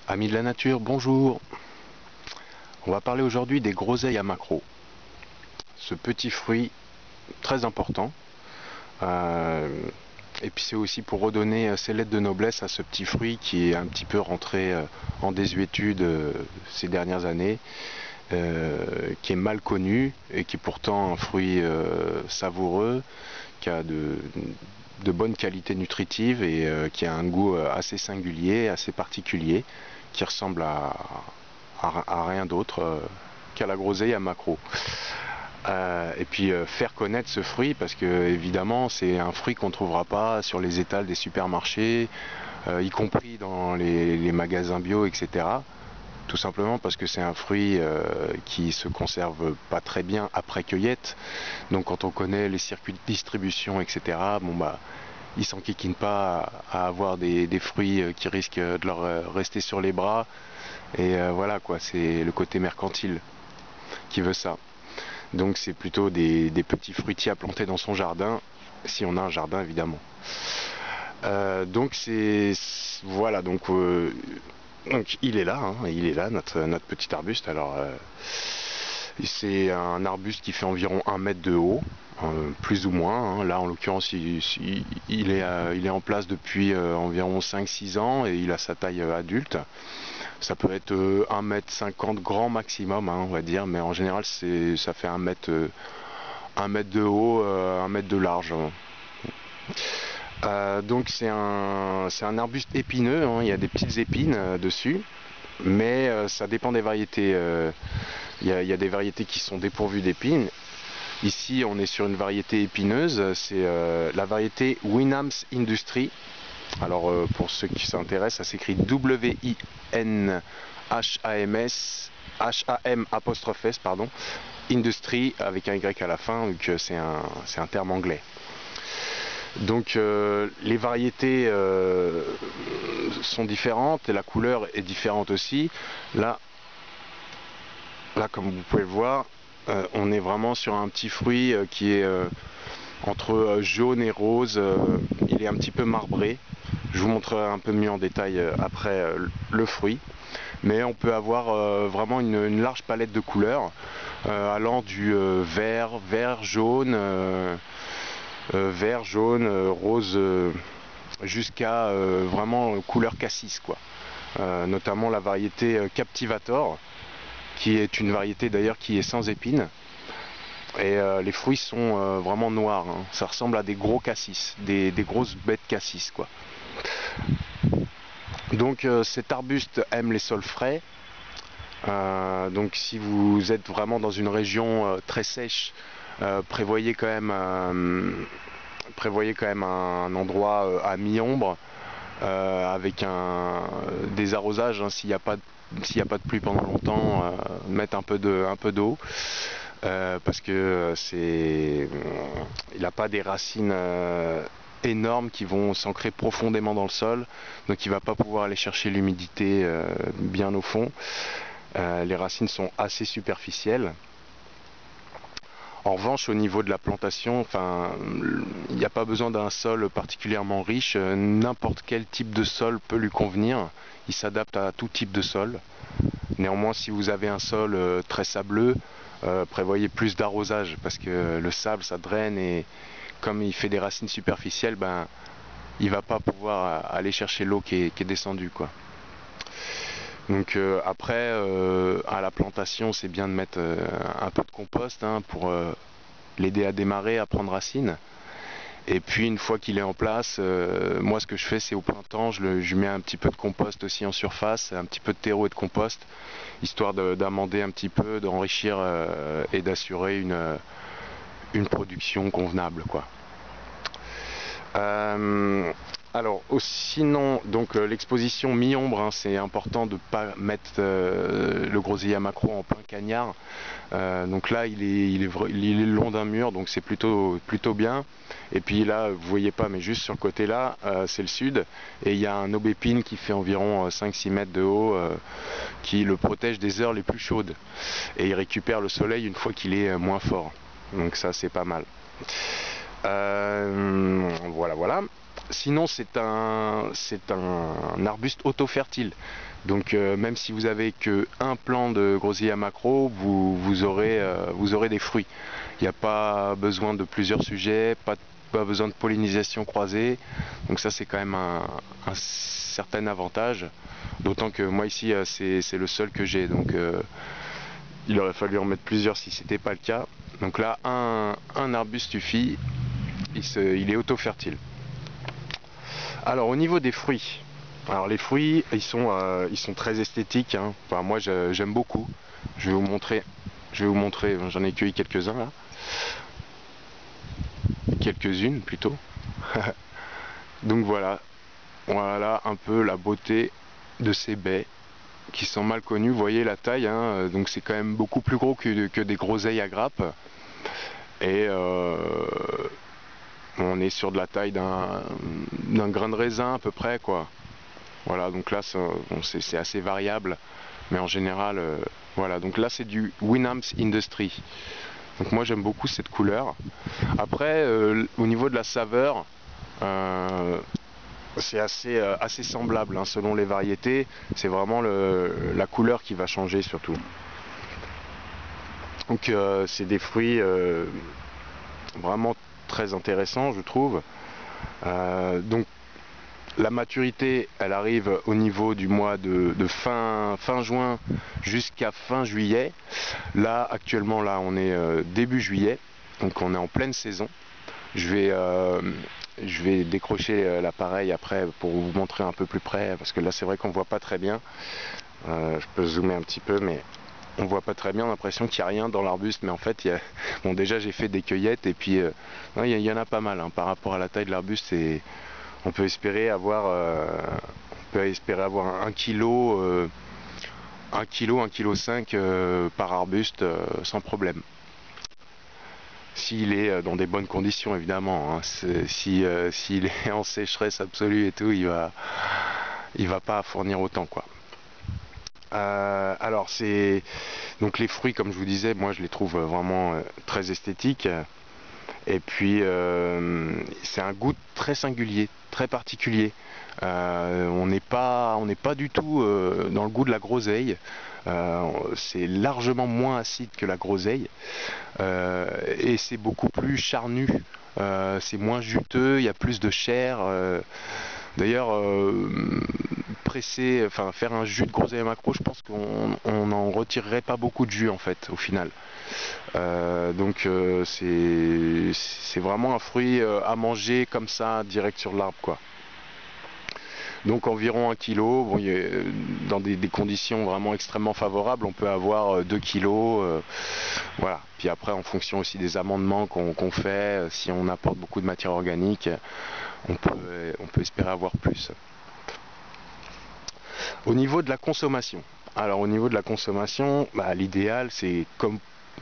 Amis de la nature, bonjour. On va parler aujourd'hui des groseilles à maquereau. Ce petit fruit très important. Euh, et puis c'est aussi pour redonner ses lettres de noblesse à ce petit fruit qui est un petit peu rentré en désuétude ces dernières années, qui est mal connu et qui est pourtant un fruit savoureux, qui a de bonnes qualités nutritives et qui a un goût assez singulier, assez particulier, qui ressemble à rien d'autre qu'à la groseille à maquereau. Et puis faire connaître ce fruit parce que évidemment c'est un fruit qu'on ne trouvera pas sur les étals des supermarchés, y compris dans les magasins bio, etc. Tout simplement parce que c'est un fruit qui se conserve pas très bien après cueillette. Donc quand on connaît les circuits de distribution, etc., bon bah ils s'enquiquinent pas à avoir des fruits qui risquent de leur rester sur les bras. Et voilà quoi, c'est le côté mercantile qui veut ça. Donc c'est plutôt des petits fruitiers à planter dans son jardin, si on a un jardin évidemment. Donc c'est voilà, donc il est là, hein, il est là notre petit arbuste. Alors c'est un arbuste qui fait environ 1 mètre de haut, plus ou moins. Hein. Là en l'occurrence il est en place depuis environ 5-6 ans et il a sa taille adulte. Ça peut être 1,50 m grand maximum, hein, on va dire, mais en général ça fait 1 mètre de haut, 1 mètre de large. Donc c'est un arbuste épineux, hein, il y a des petites épines dessus, mais ça dépend des variétés. Il y a des variétés qui sont dépourvues d'épines. Ici on est sur une variété épineuse, c'est la variété Winam's Industry. Alors pour ceux qui s'intéressent, ça s'écrit WINHAMS pardon, Industry avec un Y à la fin, vu que c'est un terme anglais. Donc les variétés sont différentes et la couleur est différente aussi. Là comme vous pouvez le voir, on est vraiment sur un petit fruit qui est entre jaune et rose. Il est un petit peu marbré. Je vous montrerai un peu mieux en détail après le fruit. Mais on peut avoir vraiment une large palette de couleurs, allant du vert, jaune, rose, jusqu'à vraiment couleur cassis, quoi. Notamment la variété Captivator, qui est une variété d'ailleurs qui est sans épines. Et les fruits sont vraiment noirs, hein. Ça ressemble à des gros cassis, des grosses bêtes cassis, quoi. Donc cet arbuste aime les sols frais. Donc si vous êtes vraiment dans une région très sèche, prévoyez quand même un endroit à mi-ombre, avec des arrosages, hein, s'il n'y a pas de pluie pendant longtemps, mettre un peu d'eau. Parce que il n'a pas des racines énormes qui vont s'ancrer profondément dans le sol, donc il ne va pas pouvoir aller chercher l'humidité bien au fond. Les racines sont assez superficielles. En revanche, au niveau de la plantation, il n'y a pas besoin d'un sol particulièrement riche. N'importe quel type de sol peut lui convenir. Il s'adapte à tout type de sol. Néanmoins, si vous avez un sol très sableux, prévoyez plus d'arrosage parce que le sable ça draine et comme il fait des racines superficielles, il va pas pouvoir aller chercher l'eau qui est descendue, quoi. Donc après à la plantation c'est bien de mettre un peu de compost, hein, pour l'aider à démarrer, à prendre racine. Et puis une fois qu'il est en place, moi ce que je fais c'est au printemps, je mets un petit peu de compost aussi en surface, un petit peu de terreau et de compost, histoire d'amender un petit peu, d'enrichir et d'assurer une production convenable, quoi. Alors sinon, donc l'exposition mi-ombre, hein, c'est important de ne pas mettre le groseillier à maquereau en plein cagnard. Donc là il est le long d'un mur, donc c'est plutôt bien. Et puis là vous voyez pas, mais juste sur le côté là, c'est le sud, et il y a un aubépine qui fait environ 5-6 mètres de haut, qui le protège des heures les plus chaudes, et il récupère le soleil une fois qu'il est moins fort. Donc ça c'est pas mal. Voilà. sinon c'est un arbuste auto-fertile. Donc même si vous avez que un plant de groseille à macro, vous aurez des fruits. Il n'y a pas besoin de plusieurs sujets, pas besoin de pollinisation croisée. Donc ça c'est quand même un certain avantage. D'autant que moi ici c'est le seul que j'ai. Donc il aurait fallu en mettre plusieurs si c'était pas le cas. Donc là un arbuste suffit, il est auto-fertile. Alors au niveau des fruits, alors les fruits ils sont très esthétiques, hein. Enfin, moi j'aime beaucoup. Je vais vous montrer, j'en ai cueilli quelques-uns là, quelques-unes plutôt. Donc voilà un peu la beauté de ces baies qui sont mal connues. Vous voyez la taille, hein, donc c'est quand même beaucoup plus gros que des groseilles à grappes. Et on est sur de la taille d'un grain de raisin à peu près, quoi. Voilà, donc là c'est assez variable, mais en général, voilà. Donc là c'est du Winamps Industry. Donc moi j'aime beaucoup cette couleur. Après, au niveau de la saveur, c'est assez semblable, hein, selon les variétés. C'est vraiment la couleur qui va changer surtout. Donc c'est des fruits vraiment très intéressants, je trouve. Donc la maturité, elle arrive au niveau du mois de fin juin jusqu'à fin juillet. Là, actuellement, là, on est début juillet, donc on est en pleine saison. Je vais décrocher l'appareil après pour vous montrer un peu plus près, parce que là, c'est vrai qu'on voit pas très bien. Je peux zoomer un petit peu, mais on voit pas très bien. On a l'impression qu'il n'y a rien dans l'arbuste, mais en fait, bon, déjà, j'ai fait des cueillettes et puis il y en a pas mal, hein, par rapport à la taille de l'arbuste. On peut espérer avoir, un kilo, 1,5 kg par arbuste sans problème. S'il est dans des bonnes conditions, évidemment, hein. S'il est en sécheresse absolue et tout, il va pas fournir autant, quoi. Alors donc les fruits, comme je vous disais, moi je les trouve vraiment très esthétiques. Et puis c'est un goût très singulier, très particulier. On n'est pas du tout dans le goût de la groseille. C'est largement moins acide que la groseille et c'est beaucoup plus charnu. C'est moins juteux, il y a plus de chair. D'ailleurs, faire un jus de groseille à macro, je pense qu'on n'en retirerait pas beaucoup de jus en fait, au final. Donc c'est vraiment un fruit à manger comme ça, direct sur l'arbre, quoi. Donc environ 1 kg. Bon, dans des conditions vraiment extrêmement favorables, on peut avoir 2 kg. Voilà. Puis après, en fonction aussi des amendements qu'on fait, si on apporte beaucoup de matière organique, on peut espérer avoir plus. Au niveau de la consommation. Alors au niveau de la consommation, l'idéal c'est comme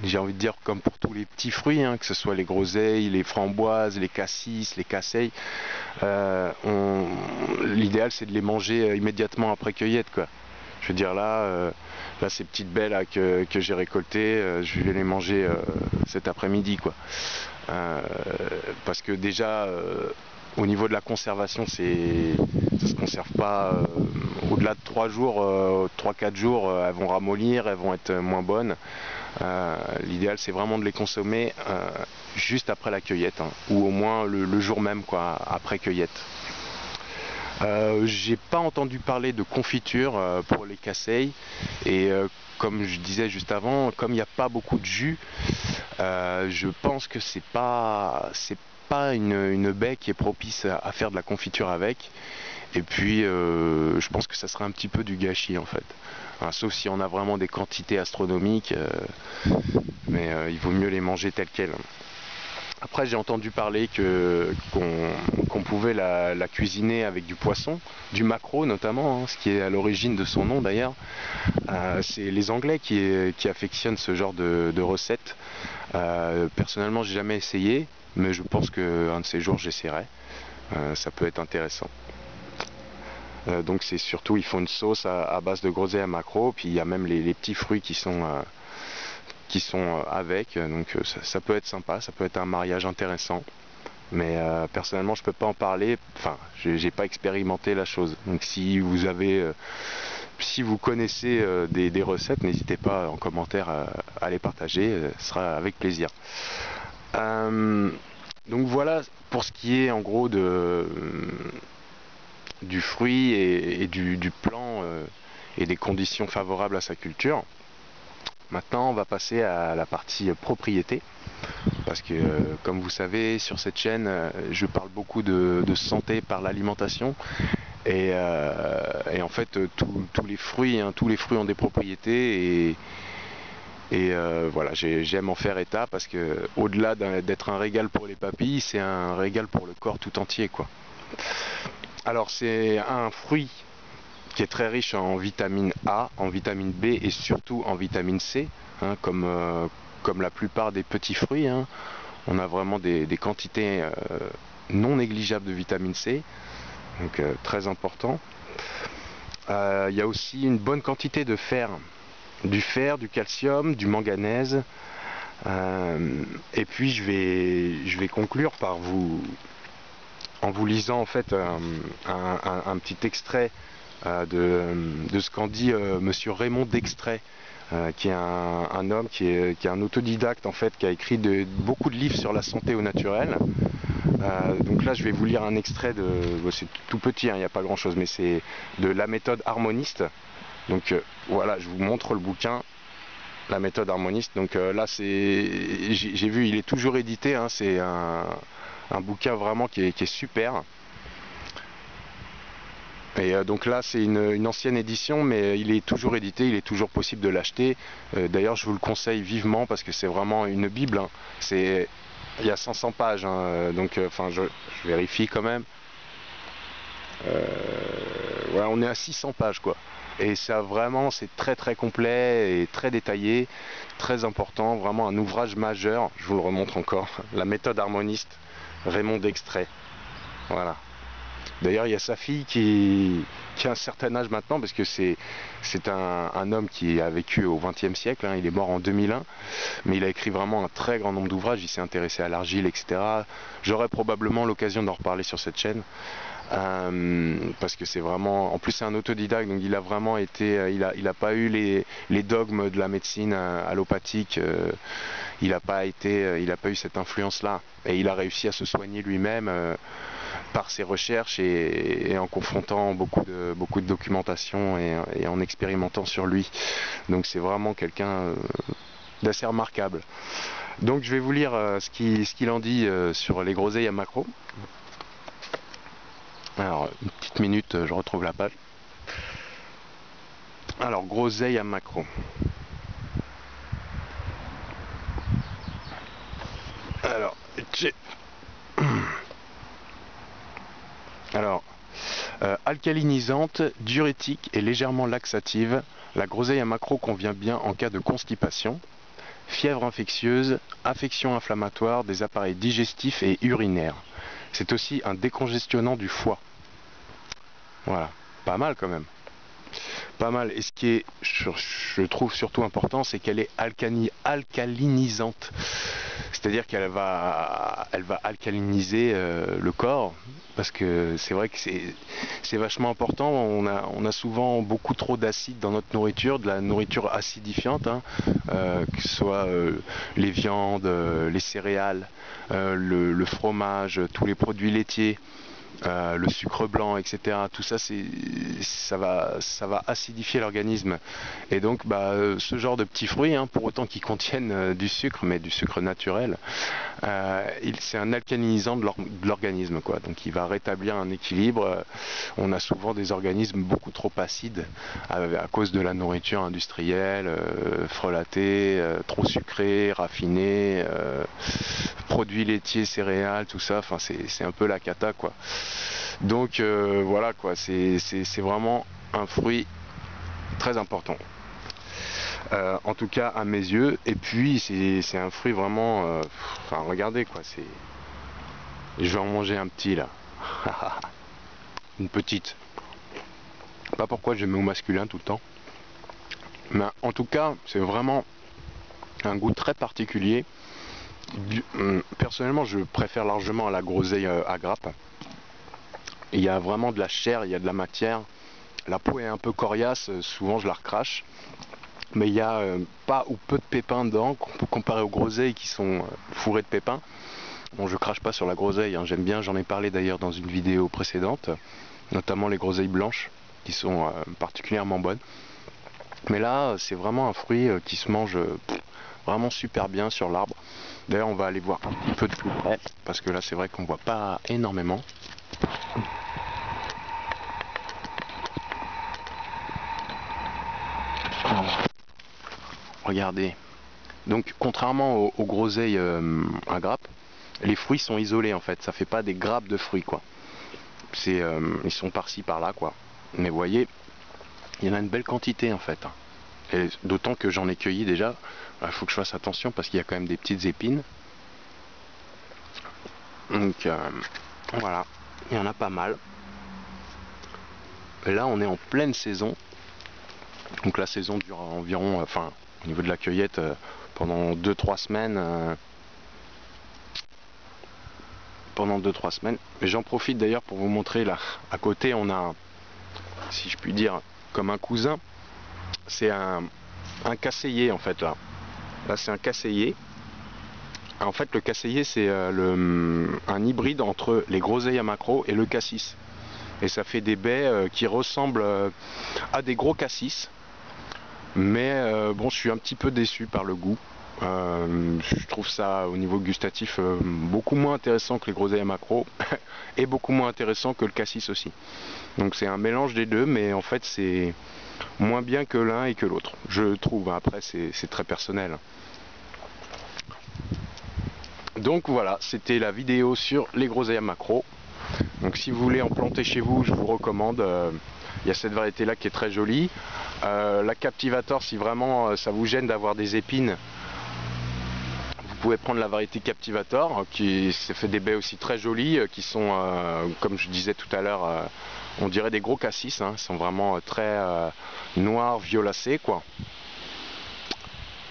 j'ai envie de dire comme pour tous les petits fruits, hein, que ce soit les groseilles, les framboises, les cassis, les casseilles, l'idéal c'est de les manger immédiatement après cueillette, quoi. Je veux dire là ces petites baies là que j'ai récoltées, je vais les manger cet après-midi, quoi. Parce que déjà au niveau de la conservation, ça se conserve pas au-delà de 3 jours, 3-4 jours, elles vont ramollir, elles vont être moins bonnes. L'idéal c'est vraiment de les consommer juste après la cueillette, hein, ou au moins le jour même, quoi, après cueillette. J'ai pas entendu parler de confiture pour les casseilles et comme je disais juste avant, comme il n'y a pas beaucoup de jus, je pense que c'est pas une baie qui est propice à faire de la confiture avec. Et puis je pense que ça serait un petit peu du gâchis en fait. Enfin, sauf si on a vraiment des quantités astronomiques, mais il vaut mieux les manger telles quelles. Après j'ai entendu parler qu'on pouvait la cuisiner avec du poisson, du maquereau notamment, hein, ce qui est à l'origine de son nom d'ailleurs. C'est les Anglais qui affectionnent ce genre de recettes. Personnellement j'ai jamais essayé, mais je pense qu'un de ces jours j'essaierai. Ça peut être intéressant. Donc c'est surtout, ils font une sauce à base de groseille à macro, puis il y a même les petits fruits qui sont avec, donc ça peut être sympa, ça peut être un mariage intéressant. Mais personnellement, je peux pas en parler. Enfin, j'ai pas expérimenté la chose. Donc, si vous avez, si vous connaissez des recettes, n'hésitez pas en commentaire à les partager. Ce sera avec plaisir. Euh, donc voilà pour ce qui est en gros du fruit et du plan et des conditions favorables à sa culture. Maintenant, on va passer à la partie propriété. Parce que, comme vous savez, sur cette chaîne, je parle beaucoup de santé par l'alimentation. Et en fait, tous les fruits, hein, tous les fruits ont des propriétés. Et voilà, j'aime en faire état parce que, au-delà d'être un régal pour les papilles, c'est un régal pour le corps tout entier, quoi. Alors, c'est un fruit qui est très riche en vitamine A, en vitamine B et surtout en vitamine C, hein, comme la plupart des petits fruits, hein. On a vraiment des quantités non négligeables de vitamine C, donc très important. Il y a aussi une bonne quantité de fer, du calcium, du manganèse. Et puis je vais conclure en vous lisant en fait un petit extrait de ce qu'en dit Monsieur Raymond Dextrait, qui est un homme qui est un autodidacte en fait, qui a écrit beaucoup de livres sur la santé au naturel. Donc là, je vais vous lire un extrait c'est tout petit, hein, il n'y a pas grand chose, mais c'est de La méthode harmoniste. Donc voilà, je vous montre le bouquin, La méthode harmoniste. Donc là, j'ai vu, il est toujours édité, hein, c'est un bouquin vraiment qui est super. Et donc là, c'est une ancienne édition, mais il est toujours édité, il est toujours possible de l'acheter. D'ailleurs, je vous le conseille vivement parce que c'est vraiment une bible, hein. Il y a 500 pages, hein, donc enfin, je vérifie quand même. Voilà, on est à 600 pages, quoi. Et ça, vraiment, c'est très très complet et très détaillé, très important, vraiment un ouvrage majeur. Je vous le remontre encore. La méthode harmoniste, Raymond Dextrait. Voilà. D'ailleurs, il y a sa fille qui a un certain âge maintenant, parce que c'est un homme qui a vécu au XXe siècle, hein, il est mort en 2001, mais il a écrit vraiment un très grand nombre d'ouvrages, il s'est intéressé à l'argile, etc. J'aurai probablement l'occasion d'en reparler sur cette chaîne. Parce que c'est vraiment, en plus c'est un autodidacte, donc il a vraiment été, il a pas eu les dogmes de la médecine allopathique, il a pas eu cette influence là, et il a réussi à se soigner lui-même par ses recherches et en confrontant beaucoup de documentation et en expérimentant sur lui. Donc c'est vraiment quelqu'un d'assez remarquable. Donc je vais vous lire ce qu'il en dit sur les groseilles à macro. Alors, une petite minute, je retrouve la page. Alors, groseille à macro. Alors, alors alcalinisante, diurétique et légèrement laxative, la groseille à macro convient bien en cas de constipation, fièvre infectieuse, affection inflammatoire des appareils digestifs et urinaires. C'est aussi un décongestionnant du foie. Voilà, pas mal quand même. Pas mal. Et ce qui est, je trouve surtout important, c'est qu'elle est alcalinisante. C'est-à-dire qu'elle elle va alcaliniser le corps. Parce que c'est vrai que c'est vachement important. On a souvent beaucoup trop d'acide dans notre nourriture, de la nourriture acidifiante, hein, que ce soit les viandes, les céréales, le fromage, tous les produits laitiers. Le sucre blanc, etc. Tout ça, ça va acidifier l'organisme. Et donc, ce genre de petits fruits, hein, pour autant qu'ils contiennent du sucre, mais du sucre naturel, c'est un alcalinisant de l'organisme, quoi. Donc, il va rétablir un équilibre. On a souvent des organismes beaucoup trop acides à cause de la nourriture industrielle, frelatée, trop sucrée, raffinée, produits laitiers, céréales, tout ça. Enfin, c'est un peu la cata, quoi. Donc voilà, quoi, c'est vraiment un fruit très important. En tout cas à mes yeux. Et puis c'est un fruit vraiment, enfin regardez, quoi, je vais en manger un petit là. Une petite. Pas pourquoi je mets au masculin tout le temps. Mais en tout cas, c'est vraiment un goût très particulier. Personnellement, je préfère largement à la groseille à grappe. Il y a vraiment de la chair, il y a de la matière. La peau est un peu coriace, souvent je la recrache. Mais il y a pas ou peu de pépins dedans, comparé aux groseilles qui sont fourrées de pépins. Bon, je crache pas sur la groseille, hein, j'aime bien, j'en ai parlé d'ailleurs dans une vidéo précédente, notamment les groseilles blanches, qui sont particulièrement bonnes. Mais là, c'est vraiment un fruit qui se mange vraiment super bien sur l'arbre. D'ailleurs, on va aller voir un petit peu de plus près, parce que là, c'est vrai qu'on voit pas énormément. Regardez. Donc, contrairement aux groseilles à grappe, les fruits sont isolés en fait. Ça fait pas des grappes de fruits quoi. Ils sont par-ci par-là quoi. Mais vous voyez, il y en a une belle quantité en fait. Et d'autant que j'en ai cueilli déjà. Il faut que je fasse attention parce qu'il y a quand même des petites épines. Donc voilà, il y en a pas mal. Et là, on est en pleine saison. Donc la saison dure environ, enfin, au niveau de la cueillette, pendant 2-3 semaines. Pendant 2-3 semaines. Mais j'en profite d'ailleurs pour vous montrer là. À côté, on a, si je puis dire, comme un cousin. C'est un casseillier en fait là. Là, c'est un casseillier. En fait, le casseillier, c'est un hybride entre les groseilles à maquereau et le cassis. Et ça fait des baies qui ressemblent à des gros cassis. Mais bon, je suis un petit peu déçu par le goût. Je trouve ça au niveau gustatif beaucoup moins intéressant que les groseilles à maquereau et beaucoup moins intéressant que le cassis aussi. Donc c'est un mélange des deux, mais en fait c'est moins bien que l'un et que l'autre. Je trouve, après c'est très personnel. Donc voilà, c'était la vidéo sur les groseilles à maquereau. Donc si vous voulez en planter chez vous, je vous recommande. Il y a cette variété là qui est très jolie. La Captivator, si vraiment ça vous gêne d'avoir des épines, vous pouvez prendre la variété Captivator qui fait des baies aussi très jolies, qui sont, comme je disais tout à l'heure, on dirait des gros cassis, hein, sont vraiment très noirs, violacés quoi.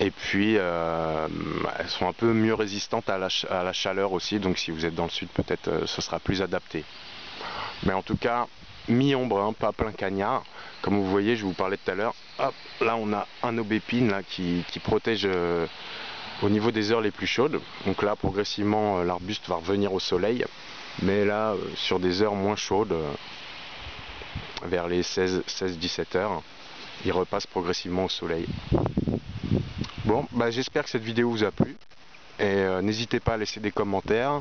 Et puis elles sont un peu mieux résistantes à la chaleur aussi, donc si vous êtes dans le sud peut-être ce sera plus adapté. Mais en tout cas, mi-ombre, hein, pas plein cagnard. Comme vous voyez, je vous parlais tout à l'heure, hop, là on a un aubépine là, qui protège au niveau des heures les plus chaudes. Donc là progressivement l'arbuste va revenir au soleil. Mais là sur des heures moins chaudes, vers les 16-17 heures, il repasse progressivement au soleil. Bon, bah, j'espère que cette vidéo vous a plu. Et n'hésitez pas à laisser des commentaires,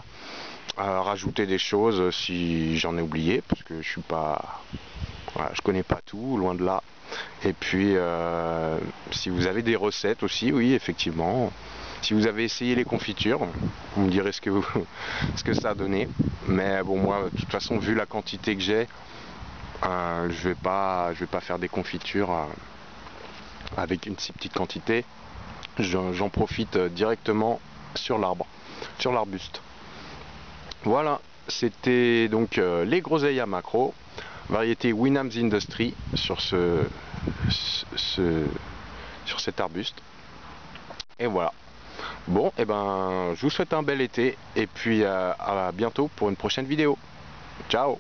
à rajouter des choses si j'en ai oublié, parce que je suis pas, voilà, je connais pas tout, loin de là. Et puis si vous avez des recettes aussi, oui effectivement. Si vous avez essayé les confitures, vous me direz ce que ça a donné. Mais bon, moi de toute façon, vu la quantité que j'ai, je vais pas faire des confitures avec une si petite quantité. J'en profite directement sur l'arbre, sur l'arbuste. Voilà, c'était donc les groseilles à maquereau, variété Winham's Industry sur cet arbuste. Et voilà. Bon, et ben, je vous souhaite un bel été et puis à bientôt pour une prochaine vidéo. Ciao!